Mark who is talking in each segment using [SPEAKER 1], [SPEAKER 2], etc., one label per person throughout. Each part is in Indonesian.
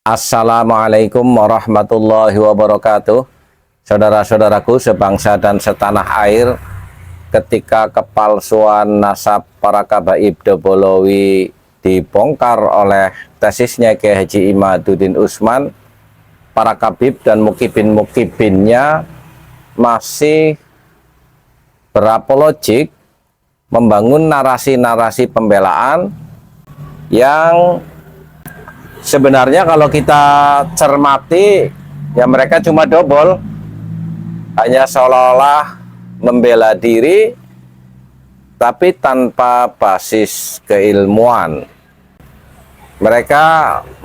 [SPEAKER 1] Assalamualaikum warahmatullahi wabarakatuh. Saudara-saudaraku sebangsa dan setanah air, ketika kepalsuan nasab para kabaib Dobolowi dibongkar oleh tesisnya Kiai Haji Imaduddin Utsman, para kabib dan mukibin-mukibinnya masih berapologik membangun narasi-narasi pembelaan yang sebenarnya kalau kita cermati, ya mereka cuma dobol, hanya seolah-olah membela diri, tapi tanpa basis keilmuan. Mereka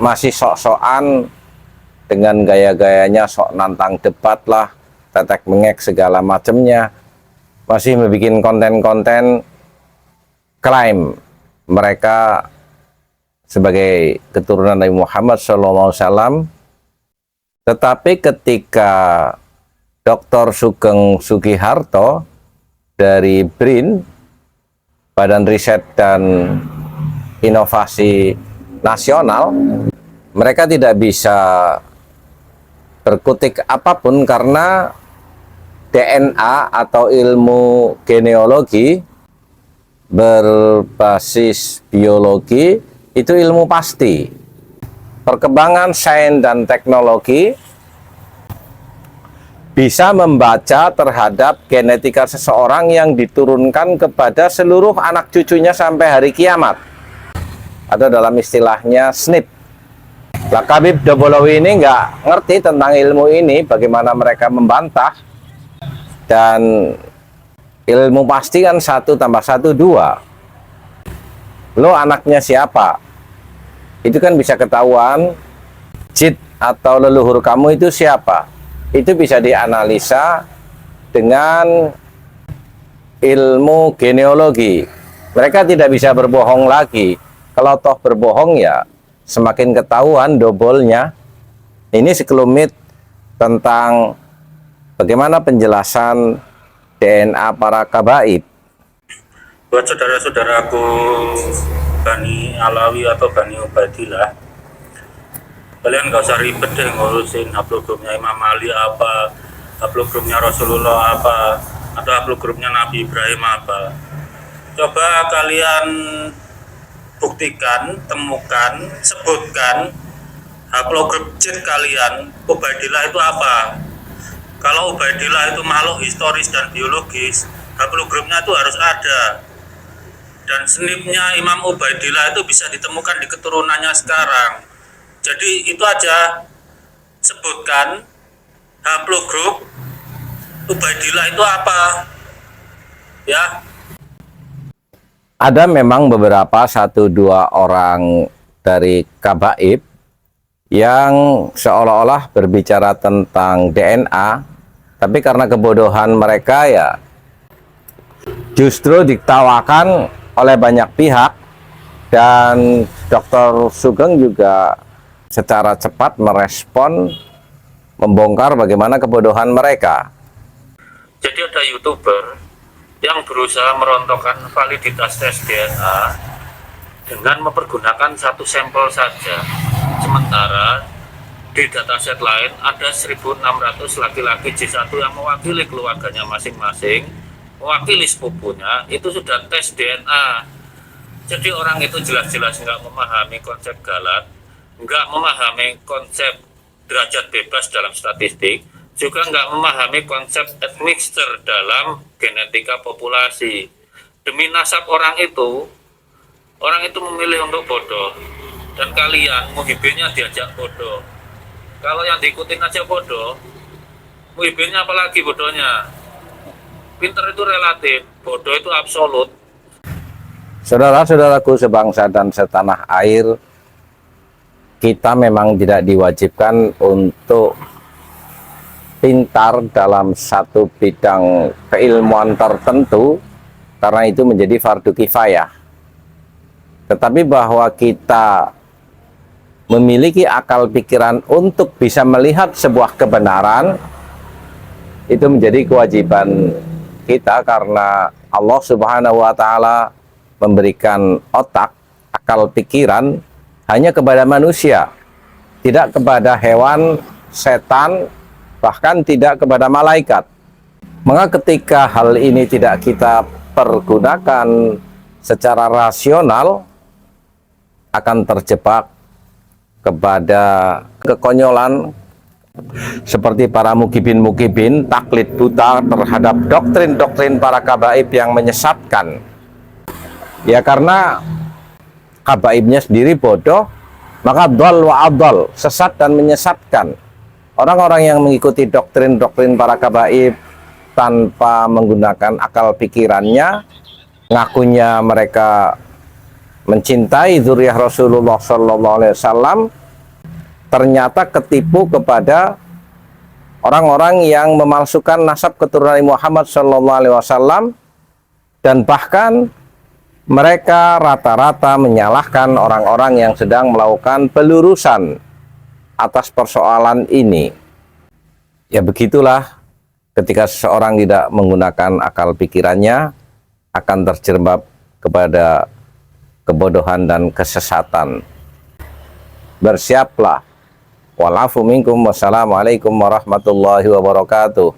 [SPEAKER 1] masih sok-sokan dengan gaya-gayanya, sok nantang debat lah, tetek mengek segala macamnya, masih membuat konten-konten klaim mereka sebagai keturunan Nabi Muhammad SAW. Tetapi ketika Dr. Sugeng Sugiharto dari BRIN, Badan Riset dan Inovasi Nasional, mereka tidak bisa berkutik apapun karena DNA atau ilmu genealogi berbasis biologi itu ilmu pasti. Perkembangan sains dan teknologi bisa membaca terhadap genetika seseorang yang diturunkan kepada seluruh anak cucunya sampai hari kiamat, atau dalam istilahnya SNP. Lah Kabib Dobolowi ini nggak ngerti tentang ilmu ini, bagaimana mereka membantah. Dan ilmu pasti kan 1 + 1 2. Lo anaknya siapa? Itu kan bisa ketahuan. Jid atau leluhur kamu itu siapa? Itu bisa dianalisa dengan ilmu genealogi. Mereka tidak bisa berbohong lagi. Kalau toh berbohong, ya semakin ketahuan dobolnya. Ini sekelumit tentang bagaimana penjelasan DNA para kabaib.
[SPEAKER 2] Buat saudara-saudaraku Bani Alawi atau Bani Ubaidillah, kalian gak usah ribet deh ngurusin haplogrupnya Imam Ali apa, haplogrupnya Rasulullah apa, atau haplogrupnya Nabi Ibrahim apa. Coba kalian buktikan, temukan, sebutkan haplogrup jid kalian Ubaidillah itu apa. Kalau Ubaidillah itu makhluk historis dan biologis, haplogrupnya itu harus ada. Dan senipnya Imam Ubaidillah itu bisa ditemukan di keturunannya sekarang. Jadi itu aja, sebutkan haplogrup Ubaidillah itu apa. Ya.
[SPEAKER 1] Ada memang beberapa 1-2 orang dari kabaib yang seolah-olah berbicara tentang DNA, tapi karena kebodohan mereka ya justru diktawakan oleh banyak pihak. Dan Dr. Sugeng juga secara cepat merespon, membongkar bagaimana kebodohan mereka.
[SPEAKER 2] Jadi ada YouTuber yang berusaha merontokkan validitas tes DNA dengan mempergunakan satu sampel saja. Sementara di dataset lain ada 1.600 laki-laki J1 yang mewakili keluarganya masing-masing, mewakili sepupunya, itu sudah tes DNA. Jadi orang itu jelas-jelas nggak memahami konsep galat, nggak memahami konsep derajat bebas dalam statistik, juga nggak memahami konsep admixture dalam genetika populasi. Demi nasab orang itu memilih untuk bodoh, dan kalian muhibinnya diajak bodoh. Kalau yang diikutin aja bodoh, muhibinnya apalagi bodohnya. Pinter itu relatif, bodoh itu absolut.
[SPEAKER 1] Saudara-saudaraku sebangsa dan setanah air, kita memang tidak diwajibkan untuk pintar dalam satu bidang keilmuan tertentu, karena itu menjadi fardu kifayah. Tetapi bahwa kita memiliki akal pikiran untuk bisa melihat sebuah kebenaran, itu menjadi kewajiban kita, karena Allah Subhanahu wa Ta'ala memberikan otak, akal pikiran hanya kepada manusia, tidak kepada hewan, setan, bahkan tidak kepada malaikat. Maka ketika hal ini tidak kita pergunakan secara rasional, akan terjebak kepada kekonyolan seperti para mukibin-mukibin, taklid buta terhadap doktrin-doktrin para kabaib yang menyesatkan. Ya karena kabaibnya sendiri bodoh, maka dhal wa adhal, sesat dan menyesatkan. Orang-orang yang mengikuti doktrin-doktrin para kabaib tanpa menggunakan akal pikirannya, ngakunya mereka mencintai zuriyah Rasulullah SAW, ternyata ketipu kepada orang-orang yang memalsukan nasab keturunan Muhammad SAW, dan bahkan mereka rata-rata menyalahkan orang-orang yang sedang melakukan pelurusan atas persoalan ini. Ya begitulah, ketika seseorang tidak menggunakan akal pikirannya, akan terjerembab kepada kebodohan dan kesesatan. Bersiaplah. Walafu minkum. Wassalamualaikum warahmatullahi wabarakatuh.